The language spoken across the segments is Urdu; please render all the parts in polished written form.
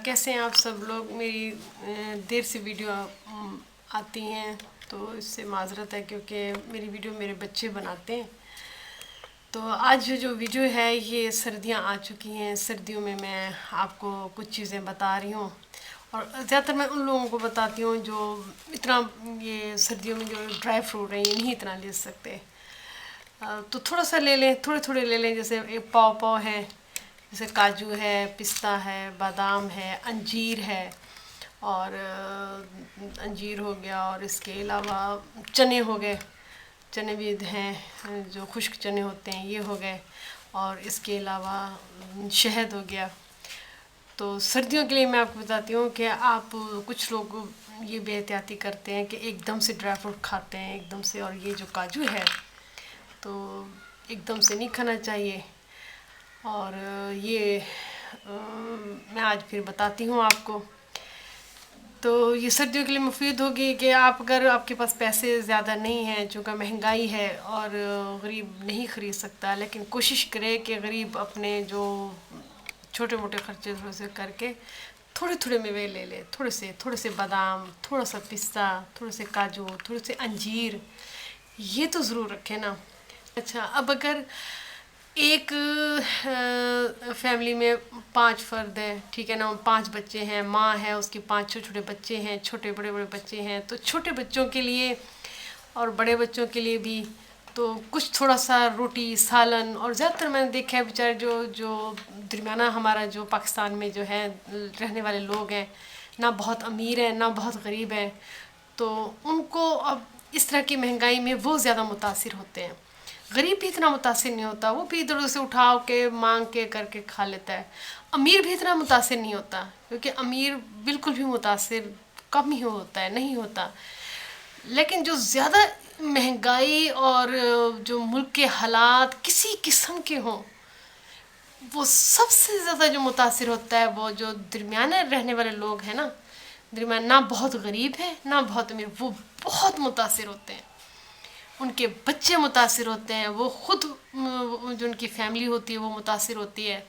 کیسے ہیں آپ سب لوگ؟ میری دیر سے ویڈیو آتی ہیں تو اس سے معذرت ہے، کیونکہ میری ویڈیو میرے بچے بناتے ہیں۔ تو آج جو ویڈیو ہے یہ سردیاں آ چکی ہیں، سردیوں میں آپ کو کچھ چیزیں بتا رہی ہوں، اور زیادہ تر میں ان لوگوں کو بتاتی ہوں جو اتنا یہ سردیوں میں جو ڈرائی فروٹ ہیں یہ نہیں اتنا لے سکتے، تو تھوڑا سا لے لیں، تھوڑے تھوڑے لے لیں۔ جیسے ایک پاؤ ہے، جیسے کاجو ہے، پستہ ہے، بادام ہے، انجیر ہے، اور انجیر ہو گیا، اور اس کے علاوہ چنے ہو گئے، چنے بھی ہیں جو خشک چنے ہوتے ہیں، یہ ہو گئے، اور اس کے علاوہ شہد ہو گیا۔ تو سردیوں کے لیے میں آپ کو بتاتی ہوں کہ آپ کچھ لوگ یہ بے احتیاطی کرتے ہیں کہ ایک دم سے ڈرائی فروٹ کھاتے ہیں ایک دم سے، اور یہ جو کاجو ہے تو ایک دم سے نہیں کھانا چاہیے، اور یہ میں آج پھر بتاتی ہوں آپ کو۔ تو یہ سردیوں کے لیے مفید ہوگی کہ اگر آپ کے پاس پیسے زیادہ نہیں ہیں، چونکہ مہنگائی ہے اور غریب نہیں خرید سکتا، لیکن کوشش کرے کہ غریب اپنے جو چھوٹے موٹے خرچے تھوڑے سے کر کے تھوڑے تھوڑے میوے لے لے، تھوڑے سے بادام، تھوڑا سا پستہ، تھوڑے سے کاجو، تھوڑے سے انجیر، یہ تو ضرور رکھے نا۔ اچھا، اب اگر ایک فیملی میں 5 فرد ہیں، ٹھیک ہے نا، 5 بچے ہیں، ماں ہے، اس کے 5 چھوٹے چھوٹے بچے ہیں، چھوٹے بڑے بڑے بچے ہیں، تو چھوٹے بچوں کے لیے اور بڑے بچوں کے لیے بھی تو کچھ تھوڑا سا روٹی، سالن، اور زیادہ تر میں نے دیکھا ہے بیچارے جو درمیانہ ہمارا جو پاکستان میں جو ہے رہنے والے لوگ ہیں، نہ بہت امیر ہیں نہ بہت غریب ہیں، تو ان کو اب اس طرح کی مہنگائی میں وہ زیادہ متاثر ہوتے ہیں۔ غریب بھی اتنا متاثر نہیں ہوتا، وہ بھی ادھر ادھر سے اٹھا کے مانگ کے کر کے کھا لیتا ہے۔ امیر بھی اتنا متاثر نہیں ہوتا، کیونکہ امیر بالکل بھی متاثر کم ہی ہوتا ہے، نہیں ہوتا۔ لیکن جو زیادہ مہنگائی اور جو ملک کے حالات کسی قسم کے ہوں، وہ سب سے زیادہ جو متاثر ہوتا ہے وہ جو درمیانے رہنے والے لوگ ہیں نا، درمیان نہ بہت غریب ہیں نہ بہت امیر، وہ بہت متاثر ہوتے ہیں۔ ان کے بچے متاثر ہوتے ہیں، وہ خود جو ان کی فیملی ہوتی ہے وہ متاثر ہوتی ہے۔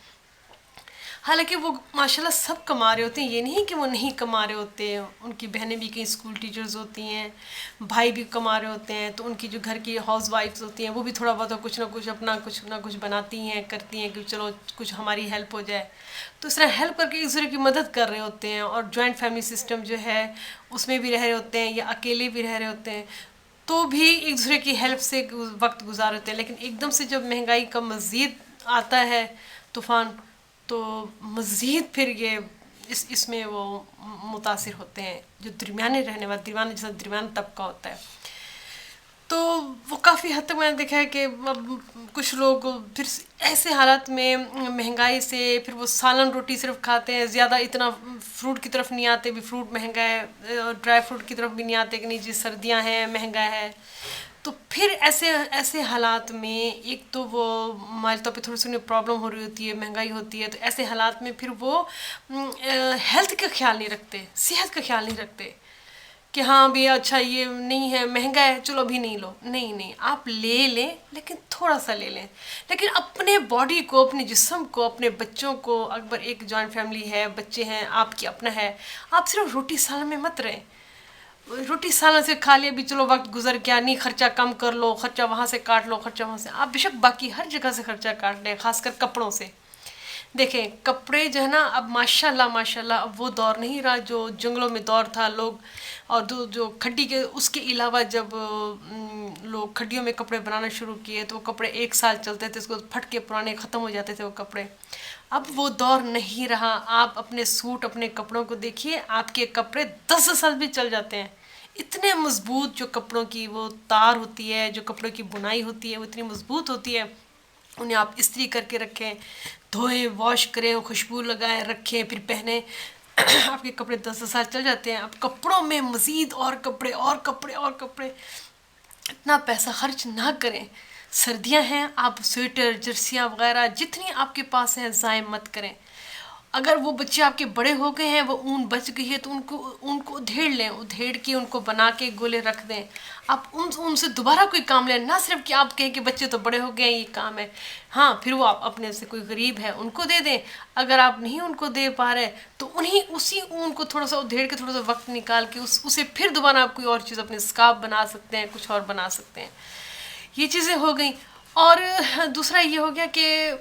حالانکہ وہ ماشاءاللہ سب کما رہے ہوتے ہیں، یہ نہیں کہ وہ نہیں کما رہے ہوتے ہیں، ان کی بہنیں بھی کہیں اسکول ٹیچرز ہوتی ہیں، بھائی بھی کما رہے ہوتے ہیں، تو ان کی جو گھر کی ہاؤس وائفز ہوتی ہیں وہ بھی تھوڑا بہت کچھ نہ کچھ اپنا کچھ نہ کچھ بناتی ہیں، کرتی ہیں کہ چلو کچھ ہماری ہیلپ ہو جائے، تو اس طرح ہیلپ کر کے ایک دوسرے کی مدد کر رہے ہوتے ہیں، اور جوائنٹ فیملی سسٹم جو ہے اس میں بھی رہ رہے ہوتے ہیں یا اکیلے بھی رہ رہے ہوتے ہیں، تو بھی ایک دوسرے کی ہیلپ سے وقت گزارتے ہیں۔ لیکن ایک دم سے جب مہنگائی کا مزید آتا ہے طوفان، تو مزید پھر یہ اس میں وہ متاثر ہوتے ہیں جو درمیانے رہنے والے، جیسا درمیان طبقہ ہوتا ہے، تو وہ کافی حد تک میں نے دیکھا ہے کہ اب کچھ لوگ پھر ایسے حالات میں مہنگائی سے پھر وہ سالن روٹی صرف کھاتے ہیں، زیادہ اتنا فروٹ کی طرف نہیں آتے، بھی فروٹ مہنگا ہے، اور ڈرائی فروٹ کی طرف بھی نہیں آتے کہ نہیں جی سردیاں ہیں مہنگا ہے۔ تو پھر ایسے حالات میں ایک تو وہ مالی طور پہ تھوڑی سی انہیں پرابلم ہو رہی ہوتی ہے، مہنگائی ہوتی ہے، تو ایسے حالات میں پھر وہ ہیلتھ کا خیال نہیں رکھتے، صحت کا خیال نہیں رکھتے کہ ہاں بھی اچھا یہ نہیں ہے، مہنگا ہے، چلو ابھی نہیں لو، نہیں، آپ لے لیں لیکن تھوڑا سا لے لیں، لیکن اپنے باڈی کو، اپنے جسم کو، اپنے بچوں کو، اگر ایک جوائنٹ فیملی ہے، بچے ہیں آپ کی اپنا ہے، آپ صرف روٹی سالن میں مت رہیں۔ روٹی سالن سے کھا لیا بھی چلو وقت گزر گیا، نہیں خرچہ کم کر لو، خرچہ وہاں سے کاٹ لو، خرچہ وہاں سے، آپ بے شک باقی ہر جگہ سے خرچہ کاٹ لیں، خاص کر کپڑوں سے۔ دیکھیں کپڑے جو ہے نا، اب ماشاءاللہ اب وہ دور نہیں رہا جو جنگلوں میں دور تھا، لوگ اور جو کھڈی کے اس کے علاوہ جب لوگ کھڈیوں میں کپڑے بنانا شروع کیے تو وہ کپڑے 1 سال چلتے تھے، اس کو پھٹ کے پرانے ختم ہو جاتے تھے وہ کپڑے۔ اب وہ دور نہیں رہا، آپ اپنے سوٹ، اپنے کپڑوں کو دیکھیے، آپ کے کپڑے 10 سال بھی چل جاتے ہیں، اتنے مضبوط جو کپڑوں کی وہ تار ہوتی ہے، جو کپڑوں کی بنائی ہوتی ہے وہ اتنی مضبوط ہوتی ہے، انہیں آپ استری کر کے رکھیں، دھوئیں، واش کریں، خوشبو لگائیں، رکھیں، پھر پہنیں، آپ کے کپڑے 10 سال چل جاتے ہیں۔ اب کپڑوں میں مزید اور کپڑے اور کپڑے اور کپڑے، اتنا پیسہ خرچ نہ کریں۔ سردیاں ہیں، آپ سویٹر، جرسیاں وغیرہ جتنی آپ کے پاس ہیں ضائع مت کریں، اگر وہ بچے آپ کے بڑے ہو گئے ہیں، وہ اون بچ گئی ہے، تو ان کو ادھیڑ لیں، ادھیڑ کے ان کو بنا کے گولے رکھ دیں. آپ ان سے دوبارہ کوئی کام لیں، نہ صرف کہ آپ کہیں کہ بچے تو بڑے ہو گئے ہیں یہ کام ہے. ہاں پھر وہ آپ اپنے سے کوئی غریب ہے ان کو دے دیں. اگر آپ نہیں ان کو دے پا رہے تو اسی اون کو تھوڑا سا ادھیڑ کے تھوڑا سا وقت نکال کے اسے پھر دوبارہ آپ کوئی اور چیز اپنے اسکارف بنا سکتے ہیں، کچھ اور بنا سکتے ہیں. یہ چیزیں ہو گئیں. اور دوسرا یہ ہو گیا کہ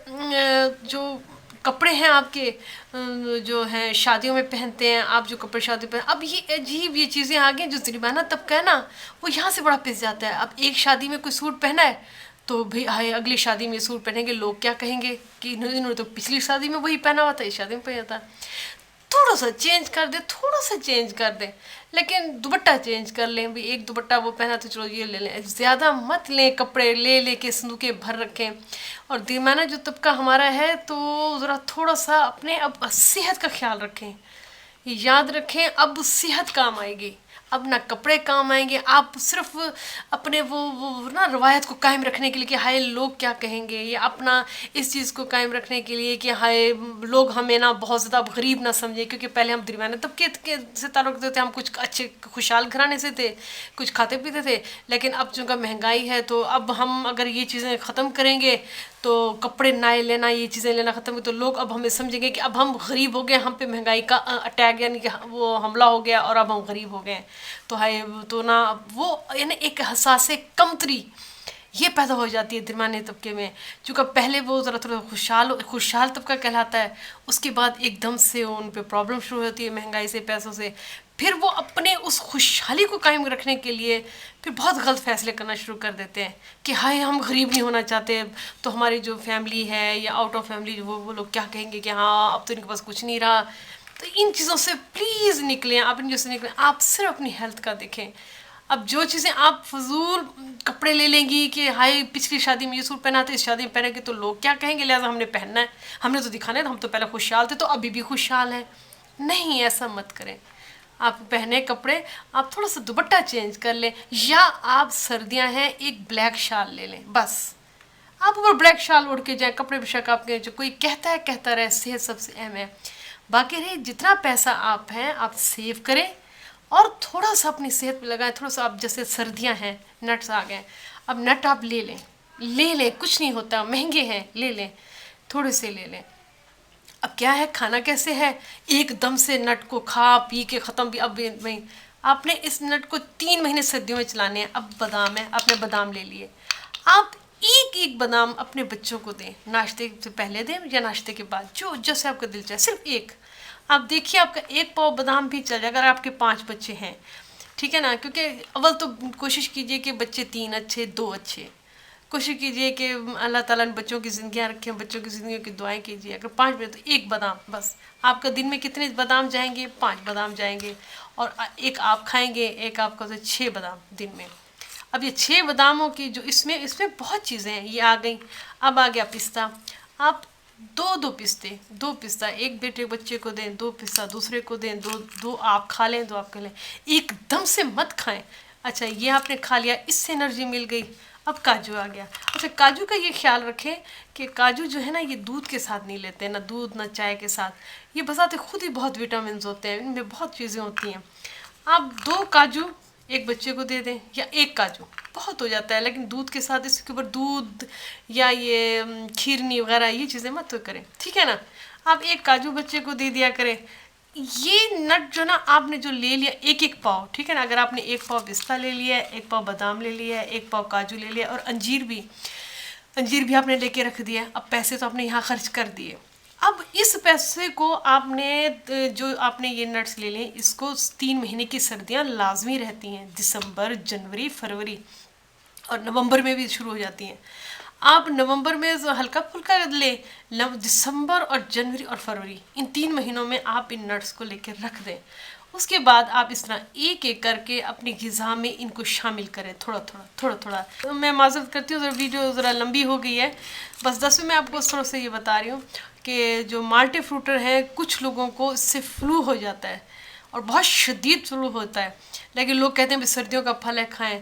جو کپڑے ہیں آپ کے جو ہیں شادیوں میں پہنتے ہیں، آپ جو کپڑے شادیوں پہنتے، اب یہ عجیب یہ چیزیں آ گئی جو زریبانہ طبقہ ہے نا، وہ یہاں سے بڑا پس جاتا ہے. اب ایک شادی میں کوئی سوٹ پہنا ہے تو بھئی ہائے اگلی شادی میں سوٹ پہنیں گے، لوگ کیا کہیں گے کہ انہوں نے تو پچھلی شادی میں وہی پہنا ہوا تھا، اس شادی میں پہنا تھا. تھوڑا سا چینج کر دیں، تھوڑا سا چینج کر دیں، لیکن دوپٹہ چینج کر لیں. بھی ایک دوپٹہ وہ پہنا تو چلو یہ لے لیں، زیادہ مت لیں کپڑے، لے کے صندوقیں بھر رکھیں. اور دیرمانہ جو طبقہ ہمارا ہے تو ذرا تھوڑا سا اپنے اب صحت کا خیال رکھیں. یاد رکھیں اب صحت کام آئے گی، اب نہ کپڑے کام آئیں گے. آپ صرف اپنے وہ نا روایت کو قائم رکھنے کے لیے کہ ہائے لوگ کیا کہیں گے، یا اپنا اس چیز کو قائم رکھنے کے لیے کہ ہائے لوگ ہمیں نا بہت زیادہ غریب نہ سمجھیں، کیونکہ پہلے ہم درمیانے طبقے سے تعلق رکھتے تھے، ہم کچھ اچھے خوشحال گھرانے سے تھے، کچھ کھاتے پیتے تھے. لیکن اب چونکہ مہنگائی ہے تو اب ہم اگر یہ چیزیں ختم کریں گے تو کپڑے نئے لینا، یہ چیزیں لینا ختم کریں تو لوگ اب ہمیں سمجھیں گے کہ اب ہم غریب ہو گئے، ہم پہ مہنگائی کا اٹیک یعنی کہ وہ حملہ ہو گیا اور اب ہم غریب ہو گئے ہیں. تو ہائے تو نا وہ یعنی ایک حساس کمتری یہ پیدا ہو جاتی ہے درمیانے طبقے میں. چونکہ پہلے وہ ذرا تھوڑا خوشحال طبقہ کہلاتا ہے، اس کے بعد ایک دم سے ان پہ پرابلم شروع ہوتی ہے مہنگائی سے، پیسوں سے. پھر وہ اپنے اس خوشحالی کو قائم رکھنے کے لیے پھر بہت غلط فیصلے کرنا شروع کر دیتے ہیں کہ ہائے ہم غریب نہیں ہونا چاہتے، تو ہماری جو فیملی ہے یا آؤٹ آف فیملی وہ لوگ کیا کہیں گے کہ ہاں اب تو ان کے پاس کچھ نہیں رہا. تو ان چیزوں سے پلیز نکلیں، آپ ان چیزوں سے نکلیں. آپ صرف اپنی ہیلتھ کا دیکھیں. اب جو چیزیں آپ فضول کپڑے لے لیں گی کہ ہائی پچھلی شادی میں یہ سوٹ پہنا تھا، اس شادی میں پہنے گے تو لوگ کیا کہیں گے، لہٰذا ہم نے پہننا ہے، ہم نے تو دکھانا ہے، ہم تو پہلے خوشحال تھے تو ابھی بھی خوشحال ہیں. نہیں، ایسا مت کریں. آپ پہنے کپڑے آپ تھوڑا سا دوپٹہ چینج کر لیں، یا آپ سردیاں ہیں ایک بلیک شال لے لیں بس. آپ اوپر بلیک شال اڑ کے جائیں، کپڑے بے شک آپ کے جو کوئی کہتا رہے، صحت سب سے اہم ہے. باقی رہی جتنا پیسہ آپ ہیں آپ سیو کریں اور تھوڑا سا اپنی صحت پہ لگائیں. تھوڑا سا آپ جیسے سردیاں ہیں نٹس آ گئے، اب نٹ آپ لے لیں، کچھ نہیں ہوتا، مہنگے ہیں لے لیں، تھوڑے سے لے لیں. اب کیا ہے کھانا کیسے ہے، ایک دم سے نٹ کو کھا پی کے ختم بھی. اب نہیں، آپ نے اس نٹ کو 3 مہینے سردیوں میں چلانے ہیں. اب بادام ہے، آپ نے بادام لے لیے، آپ ایک بادام اپنے بچوں کو دیں، ناشتے سے پہلے دیں یا ناشتے کے بعد، جو جیسے آپ کا دل چاہے، صرف ایک. آپ دیکھیے آپ کا 1 پاؤ بادام بھی چل جائے اگر آپ کے 5 بچے ہیں، ٹھیک ہے نا. کیونکہ اول تو کوشش کیجئے کہ بچے 3 اچھے 2 اچھے، کوشش کیجئے کہ اللہ تعالیٰ نے بچوں کی زندگیاں رکھیں، بچوں کی زندگیوں کی دعائیں کیجئے. اگر 5 بچے تو 1 بادام بس. آپ کا دن میں کتنے بادام جائیں گے؟ 5 بادام جائیں گے، اور 1 آپ کھائیں گے، 1 آپ کا 6 بادام دن میں. اب یہ 6 باداموں کی جو اس میں بہت چیزیں ہیں یہ آ گئیں. اب آ گیا پستہ. آپ دو پستہ، 1 بیٹے بچے کو دیں، 2 پستہ دوسرے کو دیں، 2 آپ کھا لیں، 2 آپ کھا لیں. ایک دم سے مت کھائیں. اچھا یہ آپ نے کھا لیا، اس سے انرجی مل گئی. اب کاجو آ گیا. اچھا کاجو کا یہ خیال رکھیں کہ کاجو جو ہے نا یہ دودھ کے ساتھ نہیں لیتے، نہ دودھ نہ چائے کے ساتھ. یہ بذات خود ہی بہت وٹامنز ہوتے ہیں، ان میں بہت چیزیں ہوتی ہیں. آپ 2 کاجو 1 بچے کو دے دیں، یا 1 کاجو بہت ہو جاتا ہے، لیکن دودھ کے ساتھ اس کے اوپر دودھ یا یہ کھیرنی وغیرہ یہ چیزیں مت کریں، ٹھیک ہے نا. آپ 1 کاجو بچے کو دے دیا کریں. یہ نٹ جو نا آپ نے جو لے لیا 1 پاؤ، ٹھیک ہے نا. اگر آپ نے 1 پاؤ پستہ لے لیا ہے، 1 پاؤ بادام لے لیا ہے، 1 پاؤ کاجو لے لیا، اور انجیر بھی آپ نے لے کے رکھ دیا. اب پیسے تو آپ نے یہاں خرچ کر دیے. اب اس پیسے کو آپ نے جو آپ نے یہ نٹس لے لیں، اس کو 3 مہینے کی سردیاں لازمی رہتی ہیں، دسمبر، جنوری، فروری اور نومبر میں بھی شروع ہو جاتی ہیں. آپ نومبر میں ہلکا پھلکا لیں، دسمبر اور جنوری اور فروری ان 3 مہینوں میں آپ ان نٹس کو لے کے رکھ دیں. اس کے بعد آپ اس طرح ایک کر کے اپنی غذا میں ان کو شامل کریں، تھوڑا تھوڑا. میں معذرت کرتی ہوں، ویڈیو ذرا لمبی ہو گئی ہے، بس 10ویں میں آپ کو اس طرح سے یہ بتا رہی ہوں کہ جو مالٹی فروٹر ہیں کچھ لوگوں کو اس سے فلو ہو جاتا ہے، اور بہت شدید فلو ہوتا ہے. لیکن لوگ کہتے ہیں سردیوں کا پھل ہے کھائیں.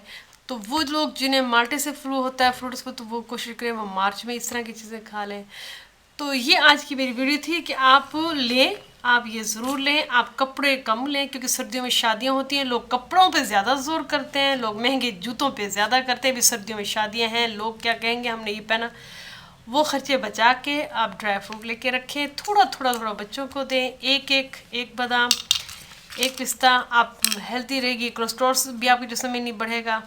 تو وہ لوگ جنہیں مالٹے سے فلو ہوتا ہے فروٹس کو، تو وہ کوشش کریں وہ مارچ میں اس طرح کی چیزیں کھا لیں. تو یہ آج کی میری ویڈیو تھی کہ آپ لیں، آپ یہ ضرور لیں. آپ کپڑے کم لیں کیونکہ سردیوں میں شادیاں ہوتی ہیں، لوگ کپڑوں پہ زیادہ زور کرتے ہیں، لوگ مہنگے جوتوں پہ زیادہ کرتے ہیں. ابھی سردیوں میں شادیاں ہیں، لوگ کیا کہیں گے ہم نے یہ پہنا. وہ خرچے بچا کے آپ ڈرائی فروٹ لے کے رکھیں، تھوڑا تھوڑا تھوڑا بچوں کو دیں، ایک بادام، ایک پستہ. آپ ہیلتھی رہے گی، کولیسٹرول بھی آپ کے جسم میں نہیں بڑھے گا.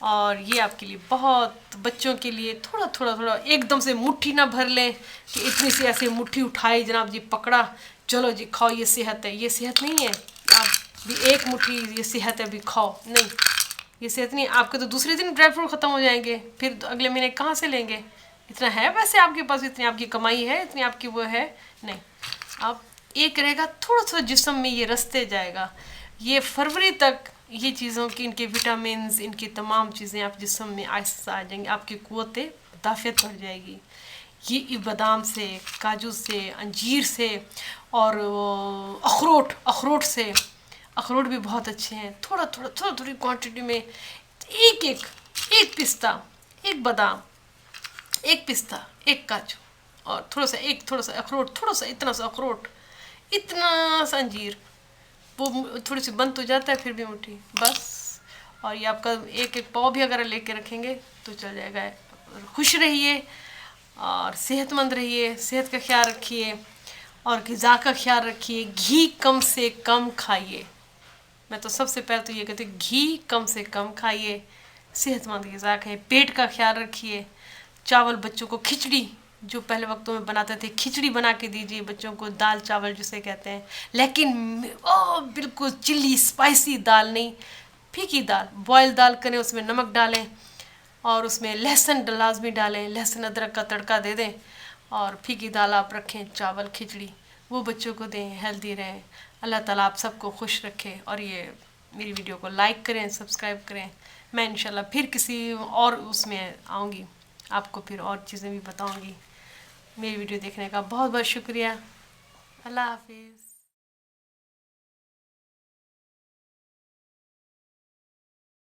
اور یہ آپ کے لیے بہت، بچوں کے لیے تھوڑا تھوڑا تھوڑا، ایک دم سے مٹھی نہ بھر لیں کہ اتنی سی ایسے مٹھی اٹھائی جناب جی پکڑا چلو جی کھاؤ یہ صحت ہے. یہ صحت نہیں ہے. آپ بھی ایک مٹھی یہ صحت ہے بھی کھاؤ، نہیں یہ صحت نہیں. آپ کے تو دوسرے دن ڈرائی فروٹ ختم ہو جائیں گے، پھر اگلے مہینے کہاں سے لیں گے؟ اتنا ہے ویسے آپ کے پاس، اتنی آپ کی کمائی ہے، اتنی آپ کی وہ ہے نہیں. آپ ایک رہے گا، تھوڑا تھوڑا جسم میں یہ رستے جائے گا. یہ فروری تک یہ چیزوں کی، ان کے وٹامنز، ان کی تمام چیزیں آپ جسم میں آہستہ آ جائیں گی. آپ کی قوت دافعت بڑھ جائے گی. یہ بادام سے، کاجو سے، انجیر سے، اور اخروٹ سے. اخروٹ بھی بہت اچھے ہیں. تھوڑی کوانٹٹی میں ایک پستہ، ایک بادام، ایک پستہ، ایک کاجو، اور تھوڑا سا اخروٹ، اتنا سا اخروٹ، اتنا سا انجیر. وہ تھوڑی سی بند تو جاتا ہے پھر بھی مٹھی بس. اور یہ آپ کا ایک پاؤ بھی اگر لے کے رکھیں گے تو چل جائے گا. خوش رہیے اور صحت مند رہیے، صحت کا خیال رکھیے اور غذا کا خیال رکھیے. گھی کم سے کم کھائیے. میں تو سب سے پہلے تو یہ کہتی ہوں گھی کم سے کم کھائیے، صحت مند غذا کھائیے، پیٹ کا خیال رکھیے. چاول، بچوں کو کھچڑی جو پہلے وقتوں میں بناتے تھے، کھچڑی بنا کے دیجیے بچوں کو، دال چاول جسے کہتے ہیں. لیکن بالکل چلی اسپائسی دال نہیں، پھیکی دال، بوائل دال کریں، اس میں نمک ڈالیں اور اس میں لہسن لازمی ڈالیں، لہسن ادرک کا تڑکا دے دیں اور پھیکی دال آپ رکھیں، چاول کھچڑی وہ بچوں کو دیں، ہیلدی رہیں. اللہ تعالیٰ آپ سب کو خوش رکھے. اور یہ میری ویڈیو کو لائک کریں، سبسکرائب کریں. میں انشاءاللہ پھر کسی اور اس میں آؤں گی، آپ کو پھر اور چیزیں بھی بتاؤں گی. میری ویڈیو دیکھنے کا بہت بہت شکریہ. اللہ حافظ.